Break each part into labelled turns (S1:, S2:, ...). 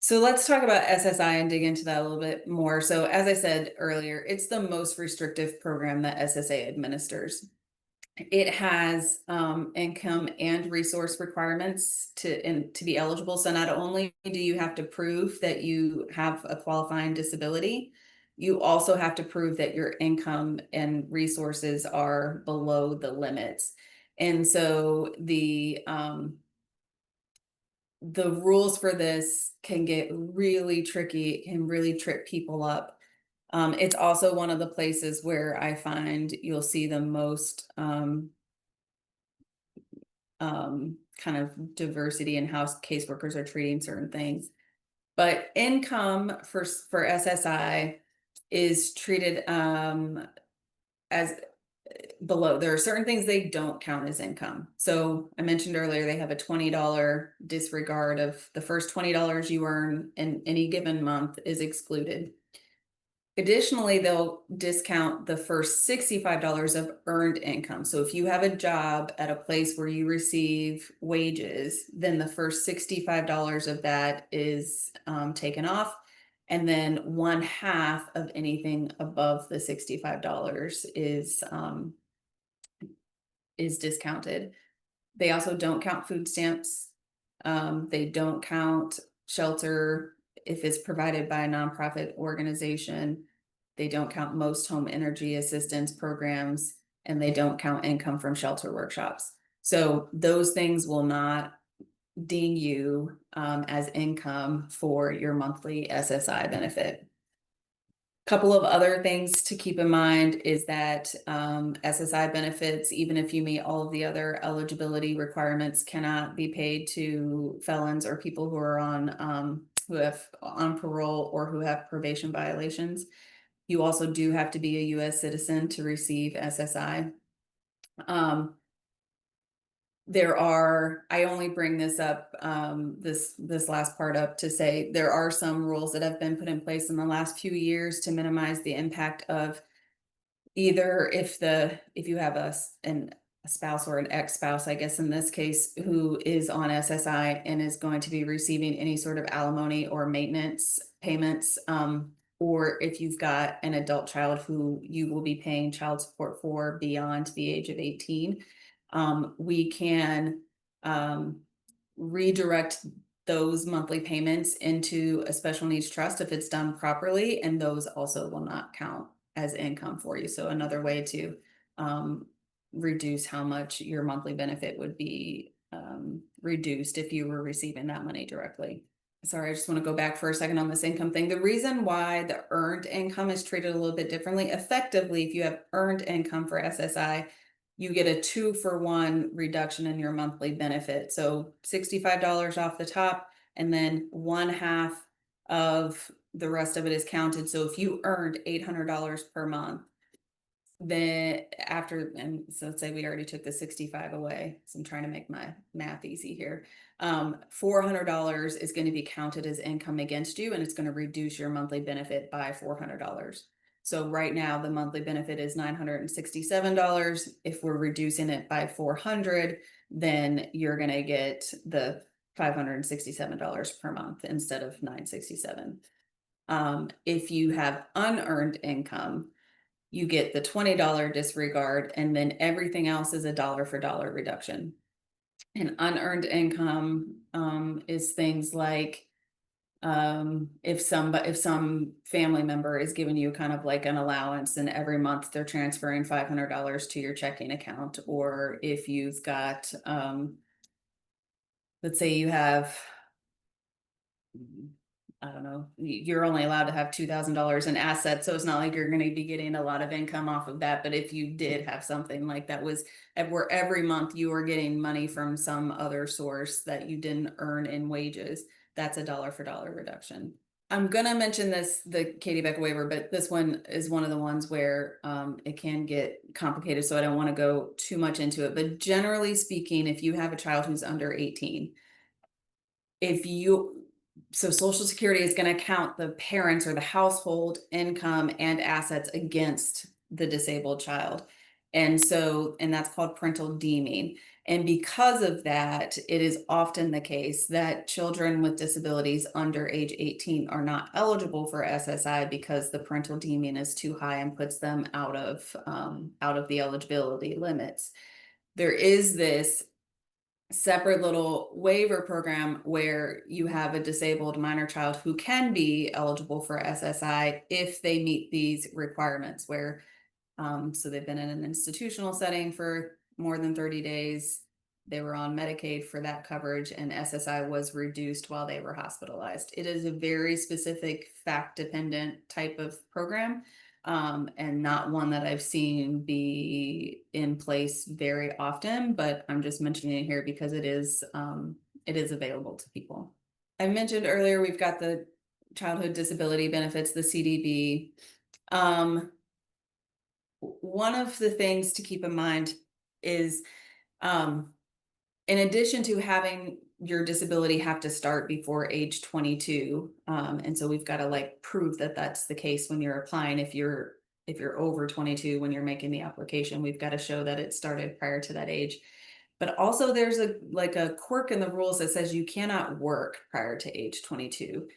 S1: So let's talk about SSI and dig into that a little bit more. So as I said earlier, it's the most restrictive program that SSA administers. It has income and resource requirements to be eligible. So not only do you have to prove that you have a qualifying disability, you also have to prove that your income and resources are below the limits. And so the rules for this can get really tricky, it can really trip people up. It's also one of the places where I find you'll see the most kind of diversity in how caseworkers are treating certain things. But income for SSI is treated as below. There are certain things they don't count as income. So I mentioned earlier they have a $20 disregard of the first $20 you earn in any given month is excluded. Additionally, they'll discount the first $65 of earned income. So if you have a job at a place where you receive wages, then the first $65 of that is taken off. And then one half of anything above the $65 is discounted. They also don't count food stamps. They don't count shelter if it's provided by a nonprofit organization. They don't count most home energy assistance programs, and they don't count income from shelter workshops. So those things will not ding you as income for your monthly SSI benefit. Couple of other things to keep in mind is that SSI benefits, even if you meet all of the other eligibility requirements, cannot be paid to felons or people who are on who have on parole or who have probation violations. You also do have to be a U.S. citizen to receive SSI. I only bring this up, this last part up to say there are some rules that have been put in place in the last few years to minimize the impact of either if you have a spouse or an ex-spouse, I guess in this case, who is on SSI and is going to be receiving any sort of alimony or maintenance payments, or if you've got an adult child who you will be paying child support for beyond the age of 18. We can redirect those monthly payments into a special needs trust if it's done properly, and those also will not count as income for you. So another way to reduce how much your monthly benefit would be reduced if you were receiving that money directly. Sorry, I just want to go back for a second on this income thing. The reason why the earned income is treated a little bit differently, effectively, if you have earned income for SSI, you get a 2-for-1 reduction in your monthly benefit. So $65 off the top, and then one half of the rest of it is counted. So if you earned $800 per month, then and so let's say we already took the 65 away. So I'm trying to make my math easy here. $400 is going to be counted as income against you, and it's going to reduce your monthly benefit by $400. So right now the monthly benefit is $967. If we're reducing it by 400, then you're going to get the $567 per month instead of $967. If you have unearned income, you get the $20 disregard, and then everything else is a dollar for dollar reduction. And unearned income is things like if some family member is giving you kind of like an allowance and every month they're transferring $500 to your checking account, or if you've got let's say you have, I don't know, you're only allowed to have $2,000 in assets. So it's not like you're going to be getting a lot of income off of that. But if you did have something like that was where every month you were getting money from some other source that you didn't earn in wages, that's a dollar for dollar reduction. I'm going to mention the Katie Beck waiver, but this one is one of the ones where it can get complicated. So I don't want to go too much into it. But generally speaking, if you have a child who's under 18, so Social Security is going to count the parents or the household income and assets against the disabled child. And that's called parental deeming. And because of that, it is often the case that children with disabilities under age 18 are not eligible for SSI because the parental demon is too high and puts them out of the eligibility limits. There is this separate little waiver program where you have a disabled minor child who can be eligible for SSI if they meet these requirements, where so they've been in an institutional setting for more than 30 days. They were on Medicaid for that coverage, and SSI was reduced while they were hospitalized. It is a very specific, fact-dependent type of program, and not one that I've seen be in place very often, but I'm just mentioning it here because it is available to people. I mentioned earlier, we've got the childhood disability benefits, the CDB. One of the things to keep in mind is, in addition to having your disability have to start before age 22, and so we've got to like prove that that's the case when you're applying. If you're over 22 when you're making the application, we've got to show that it started prior to that age. But also there's a quirk in the rules that says you cannot work prior to age 22.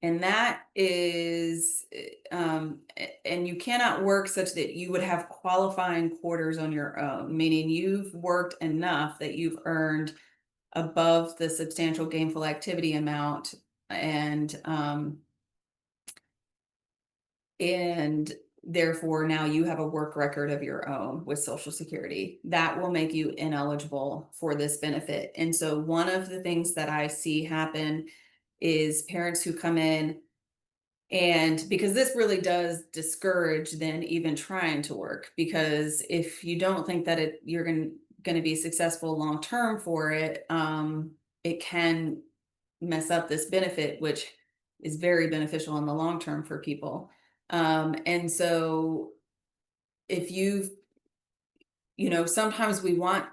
S1: And that is, and you cannot work such that you would have qualifying quarters on your own, meaning you've worked enough that you've earned above the substantial gainful activity amount, and therefore now you have a work record of your own with Social Security. That will make you ineligible for this benefit. And so one of the things that I see happen is parents who come in, and because this really does discourage then even trying to work, because if you don't think that you're going to be successful long term for it, it can mess up this benefit, which is very beneficial in the long term for people. And so if sometimes we want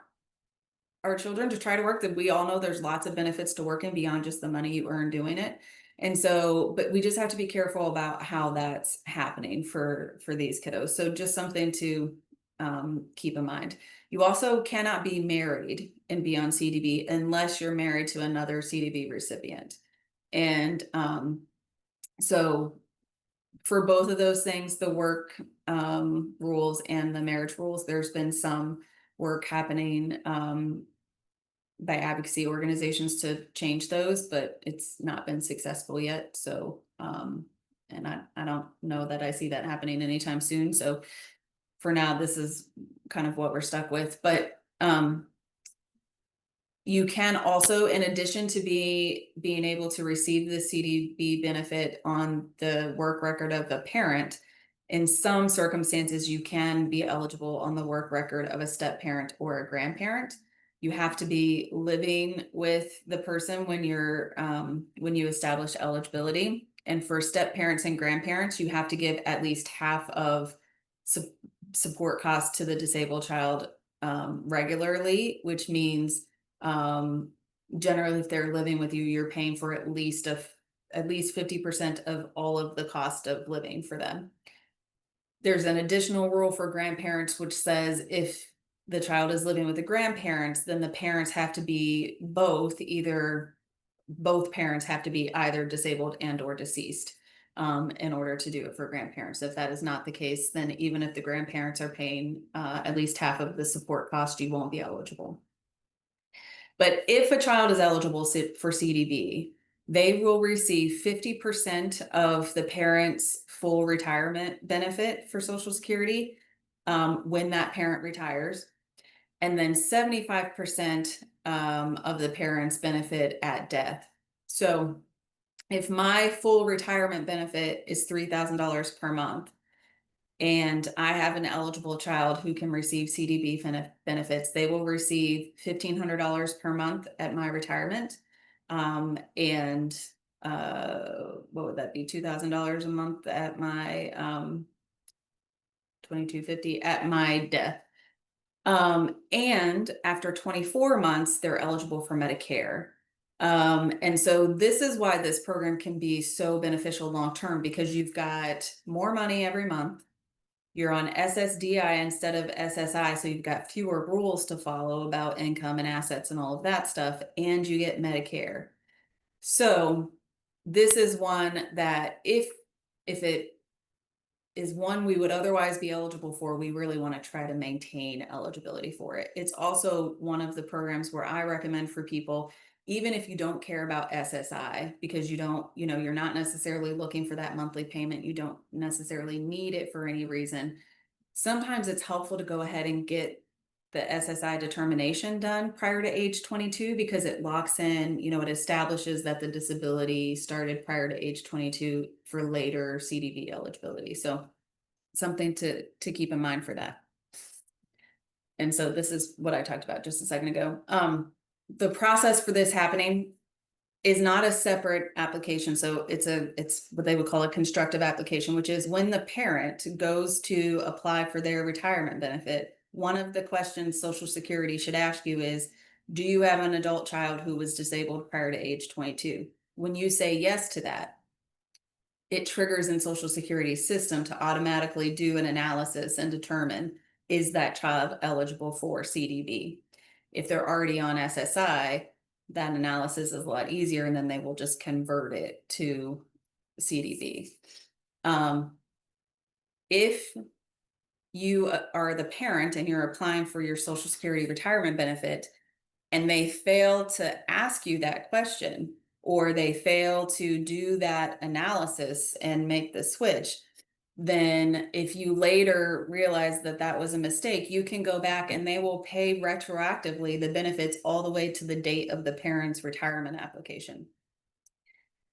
S1: our children to try to work, that we all know there's lots of benefits to working beyond just the money you earn doing it. And so, but we just have to be careful about how that's happening for these kiddos. So just something to keep in mind. You also cannot be married and be on CDB unless you're married to another CDB recipient. And so for both of those things, the work rules and the marriage rules, there's been some work happening by advocacy organizations to change those, but it's not been successful yet. So, and I don't know that I see that happening anytime soon. So for now, this is kind of what we're stuck with. But you can also, in addition to being able to receive the CDB benefit on the work record of the parent, in some circumstances, you can be eligible on the work record of a step parent or a grandparent. You have to be living with the person when you establish eligibility. And for step parents and grandparents, you have to give at least half of support costs to the disabled child regularly, which means generally if they're living with you, you're paying for at least 50% of all of the cost of living for them. There's an additional rule for grandparents, which says if the child is living with the grandparents, then the parents have to be both parents have to be either disabled and or deceased in order to do it for grandparents. If that is not the case, then even if the grandparents are paying at least half of the support cost, you won't be eligible. But if a child is eligible for CDB, they will receive 50% of the parent's full retirement benefit for Social Security when that parent retires, and then 75% of the parent's benefit at death. So if my full retirement benefit is $3,000 per month, and I have an eligible child who can receive CDB benefits, they will receive $1,500 per month at my retirement. And what would that be? $2,000 a month at my $2,250 at my death. And after 24 months, they're eligible for Medicare. And so this is why this program can be so beneficial long term, because you've got more money every month. You're on SSDI instead of SSI, so you've got fewer rules to follow about income and assets and all of that stuff, and you get Medicare. So this is one that if it is one we would otherwise be eligible for, we really want to try to maintain eligibility for it. It's also one of the programs where I recommend for people, even if you don't care about SSI, because you don't, you're not necessarily looking for that monthly payment, you don't necessarily need it for any reason. Sometimes it's helpful to go ahead and get the SSI determination done prior to age 22 because it locks in, it establishes that the disability started prior to age 22 for later CDB eligibility. So something to keep in mind for that. And so this is what I talked about just a second ago. The process for this happening is not a separate application. So it's what they would call a constructive application, which is when the parent goes to apply for their retirement benefit, one of the questions Social Security should ask you is, do you have an adult child who was disabled prior to age 22? When you say yes to that, it triggers in Social Security's system to automatically do an analysis and determine, is that child eligible for CDB? If they're already on SSI, that analysis is a lot easier, and then they will just convert it to CDB. If you are the parent and you're applying for your Social Security retirement benefit, and they fail to ask you that question, or they fail to do that analysis and make the switch, then if you later realize that that was a mistake, you can go back and they will pay retroactively the benefits all the way to the date of the parent's retirement application.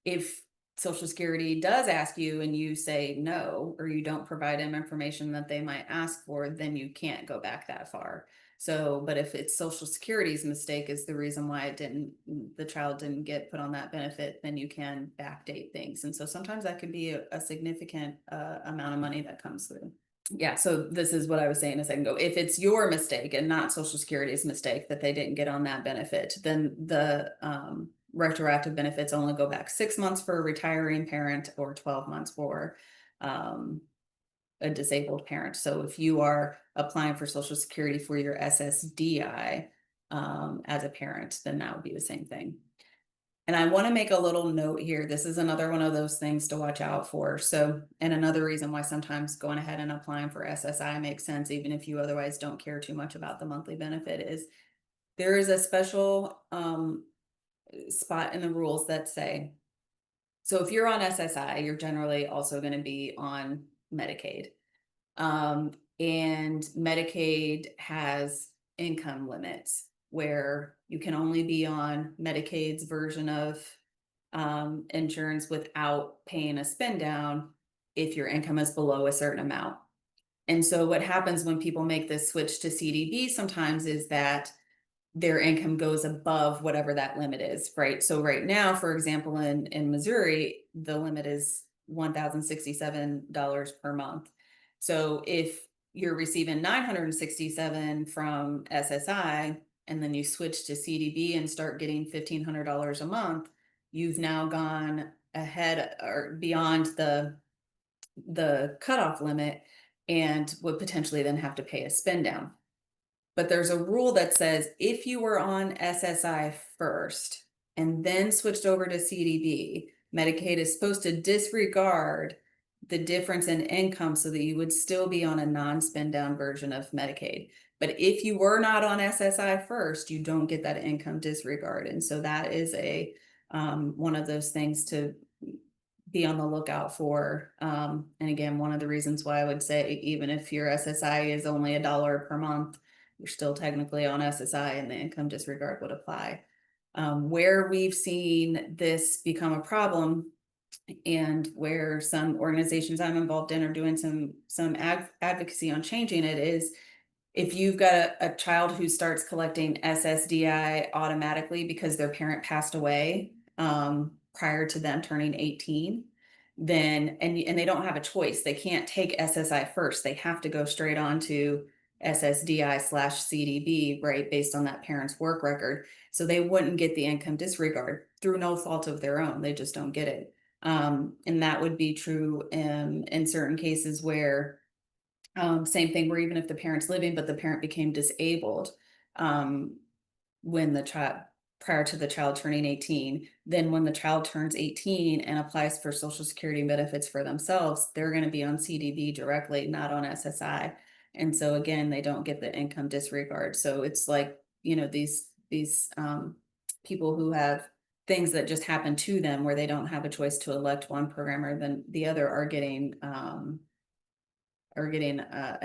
S1: If Social Security does ask you and you say no, or you don't provide them information that they might ask for, then you can't go back that far. So, but if it's Social Security's mistake is the reason why the child didn't get put on that benefit, then you can backdate things. And so sometimes that could be a significant amount of money that comes through. Yeah, so this is what I was saying a second ago. If it's your mistake and not Social Security's mistake that they didn't get on that benefit, then the retroactive benefits only go back 6 months for a retiring parent or 12 months for a disabled parent. So if you are applying for Social Security for your SSDI as a parent, then that would be the same thing. And I want to make a little note here. This is another one of those things to watch out for. So, and another reason why sometimes going ahead and applying for SSI makes sense, even if you otherwise don't care too much about the monthly benefit, is there is a special spot in the rules that say, so if you're on SSI, you're generally also going to be on Medicaid. And Medicaid has income limits where you can only be on Medicaid's version of insurance without paying a spend down if your income is below a certain amount. And so what happens when people make this switch to CDB sometimes is that their income goes above whatever that limit is, right? So right now, for example, in Missouri, the limit is $1,067 per month. So if you're receiving 967 from SSI, and then you switch to CDB and start getting $1,500 a month, you've now gone ahead or beyond the cutoff limit and would potentially then have to pay a spend down. But there's a rule that says if you were on SSI first and then switched over to CDB, Medicaid is supposed to disregard the difference in income so that you would still be on a non-spend down version of Medicaid. But if you were not on SSI first, you don't get that income disregard. And so that is one of those things to be on the lookout for. And again, one of the reasons why I would say, even if your SSI is only $1 per month, you're still technically on SSI and the income disregard would apply. Where we've seen this become a problem and where some organizations I'm involved in are doing some advocacy on changing it is if you've got a child who starts collecting SSDI automatically because their parent passed away prior to them turning 18, then and they don't have a choice. They can't take SSI first. They have to go straight on to SSDI/CDB, right, based on that parent's work record. So they wouldn't get the income disregard through no fault of their own. They just don't get it. And that would be true in certain cases where Same thing where even if the parent's living, but the parent became disabled, um, when the child prior to the child turning 18, then when the child turns 18 and applies for Social Security benefits for themselves, they're going to be on CDB directly, not on SSI. And so again, they don't get the income disregard. So it's like, these people who have things that just happen to them where they don't have a choice to elect one programmer than the other are getting a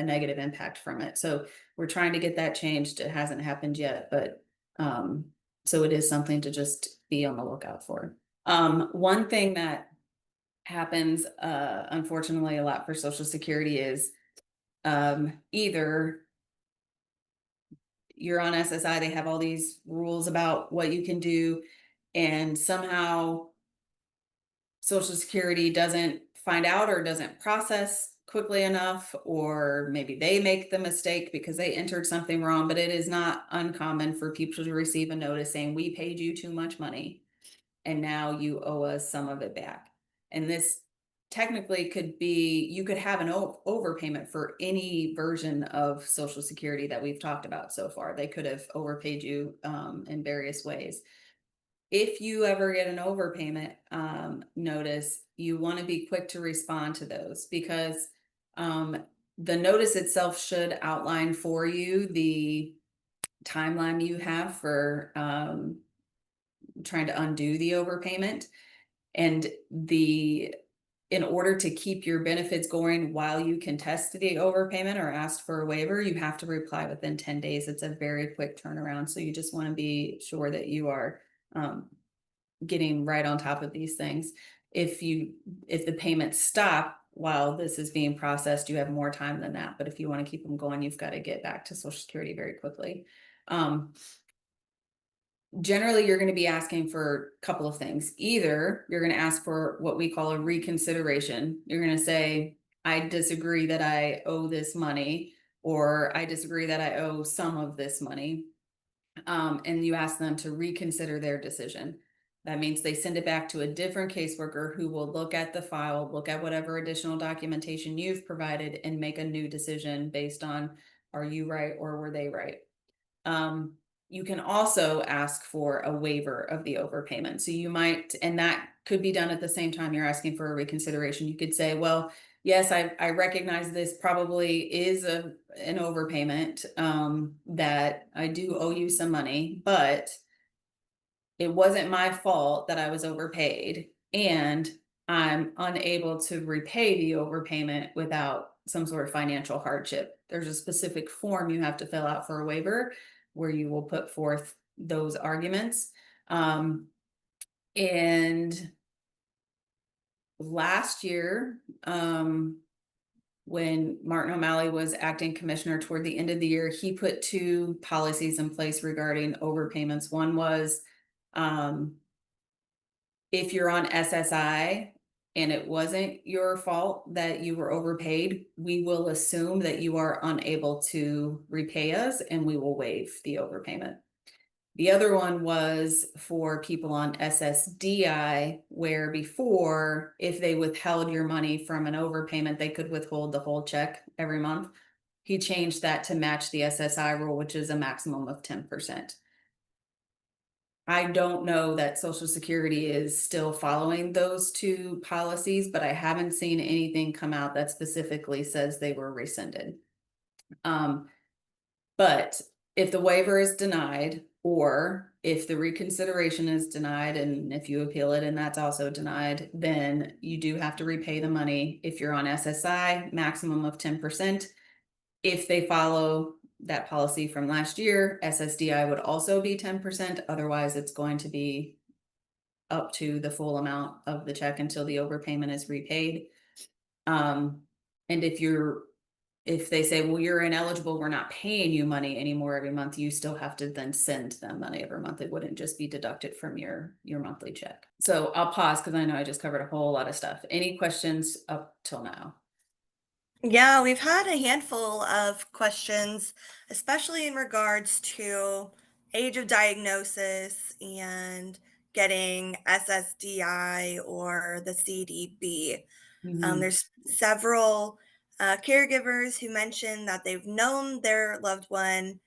S1: negative impact from it. So we're trying to get that changed. It hasn't happened yet, but um, so it is something to just be on the lookout for. One thing that happens, unfortunately, a lot for Social Security is either you're on SSI, they have all these rules about what you can do, and somehow Social Security doesn't find out or doesn't process quickly enough, or maybe they make the mistake because they entered something wrong. But it is not uncommon for people to receive a notice saying, we paid you too much money and now you owe us some of it back. And this technically could be, you could have an overpayment for any version of Social Security that we've talked about so far. They could have overpaid you in various ways. If you ever get an overpayment notice, you want to be quick to respond to those, because um, the notice itself should outline for you the timeline you have for trying to undo the overpayment. And in order to keep your benefits going while you contest the overpayment or ask for a waiver, you have to reply within 10 days. It's a very quick turnaround. So you just want to be sure that you are um, getting right on top of these things. If the payments stop while this is being processed, you have more time than that. But if you want to keep them going, you've got to get back to Social Security very quickly. Generally, you're going to be asking for a couple of things. Either you're going to ask for what we call a reconsideration. You're going to say, I disagree that I owe this money, or I disagree that I owe some of this money. And you ask them to reconsider their decision. That means they send it back to a different caseworker who will look at the file, look at whatever additional documentation you've provided, and make a new decision based on, are you right or were they right? You can also ask for a waiver of the overpayment. So you might, and that could be done at the same time you're asking for a reconsideration. You could say, well, yes, I recognize this probably is an overpayment, that I do owe you some money, but it wasn't my fault that I was overpaid, and I'm unable to repay the overpayment without some sort of financial hardship. There's a specific form you have to fill out for a waiver where you will put forth those arguments. And last year, when Martin O'Malley was acting commissioner toward the end of the year, he put two policies in place regarding overpayments. One was, if you're on SSI and it wasn't your fault that you were overpaid, we will assume that you are unable to repay us and we will waive the overpayment. The other one was for people on SSDI, where before, if they withheld your money from an overpayment, they could withhold the whole check every month. He changed that to match the SSI rule, which is a maximum of 10%. I don't know that Social Security is still following those two policies, but I haven't seen anything come out that specifically says they were rescinded. But if the waiver is denied, or if the reconsideration is denied, and if you appeal it and that's also denied, then you do have to repay the money. If you're on SSI, maximum of 10%. If they follow that policy from last year, SSDI would also be 10%. Otherwise, it's going to be up to the full amount of the check until the overpayment is repaid. And if they say, well, you're ineligible, we're not paying you money anymore every month, you still have to then send them money every month. It wouldn't just be deducted from your monthly check. So I'll pause because I know I just covered a whole lot of stuff. Any questions up till now?
S2: Yeah, we've had a handful of questions, especially in regards to age of diagnosis and getting SSDI or the CDB.
S1: Mhm.
S2: There's several caregivers who mentioned that they've known their loved one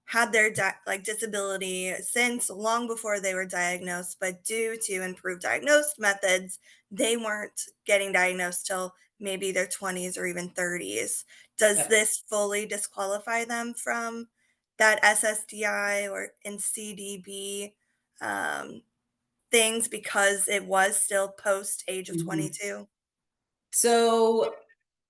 S2: had their like disability since long before they were diagnosed, but due to improved diagnosed methods, they weren't getting diagnosed till maybe their 20s or even 30s. Does
S1: Yep.
S2: this fully disqualify them from that SSDI or in CDB um, things because it was still post age of
S1: Mhm.
S2: 22?
S1: So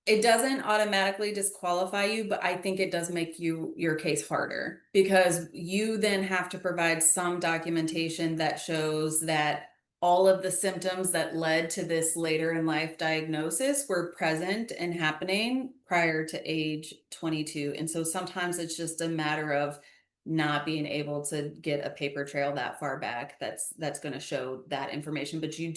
S1: it doesn't automatically disqualify you, but I think it does make your case harder because you then have to provide some documentation that shows that all of the symptoms that led to this later in life diagnosis were present and happening prior to age 22. And so sometimes it's just a matter of not being able to get a paper trail that far back that's going to show that information, but you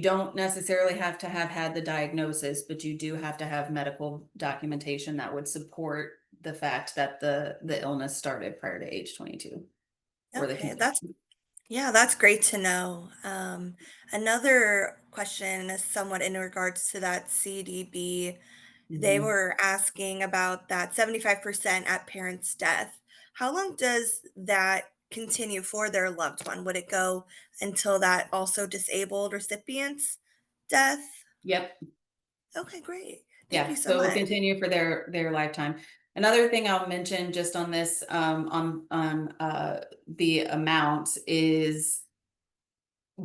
S1: don't necessarily have to have had the diagnosis, but you do have to have medical documentation that would support the fact that the illness started prior to age 22 or the
S2: Okay,
S1: condition.
S2: that's great to know. Another question is somewhat in regards to that CDB. They
S1: Mhm.
S2: were asking about that 75% at parent's death. How long does that continue for their loved one? Would it go until that also disabled recipient's death?
S1: Yep.
S2: Okay, great. Thank
S1: Yeah.
S2: you so
S1: So it'll
S2: much.
S1: continue for their lifetime. Another thing I'll mention just on this the amount is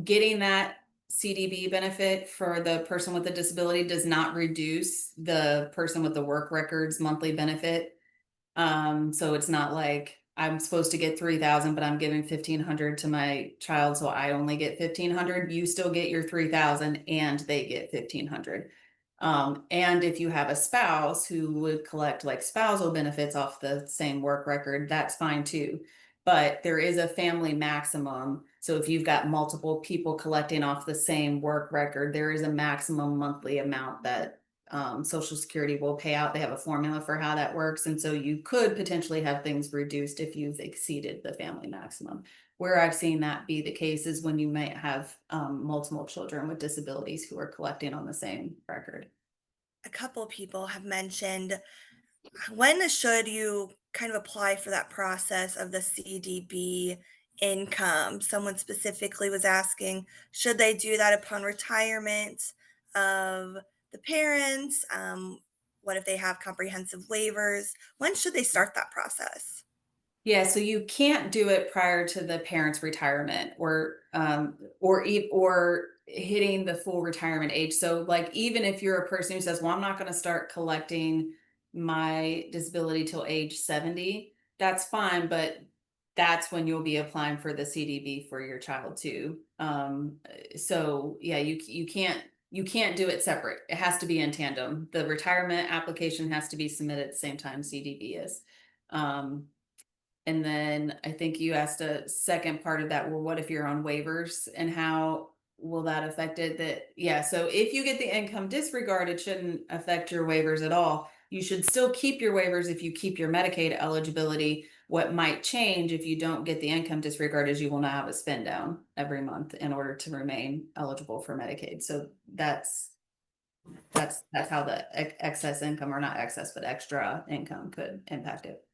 S1: getting that CDB benefit for the person with a disability does not reduce the person with the work records monthly benefit. So it's not like I'm supposed to get 3,000, but I'm giving 1,500 to my child, so I only get 1,500. You still get your 3,000 and they get 1,500. And if you have a spouse who would collect like spousal benefits off the same work record, that's fine too. But there is a family maximum. So if you've got multiple people collecting off the same work record, there is a maximum monthly amount that Social Security will pay out. They have a formula for how that works. And so you could potentially have things reduced if you've exceeded the family maximum. Where I've seen that be the case is when you might have multiple children with disabilities who are collecting on the same record.
S2: A couple people have mentioned when should you kind of apply for that process of the CDB income? Someone specifically was asking, should they do that upon retirement of the parents? What if they have comprehensive waivers? When should they start that process?
S1: Yeah, so you can't do it prior to the parent's retirement or hitting the full retirement age. So like even if you're a person who says, "Well, I'm not going to start collecting my disability till age 70," that's fine, but that's when you'll be applying for the CDB for your child too. So yeah, you can't do it separate. It has to be in tandem. The retirement application has to be submitted at the same time CDB is. Um, and then I think you asked a second part of that, well, what if you're on waivers and how will that affect it? That, yeah, so if you get the income disregard, it shouldn't affect your waivers at all. You should still keep your waivers if you keep your Medicaid eligibility. What might change if you don't get the income disregard is you will not have a spend down every month in order to remain eligible for Medicaid. So that's how the excess income, or not excess, but extra income could impact it.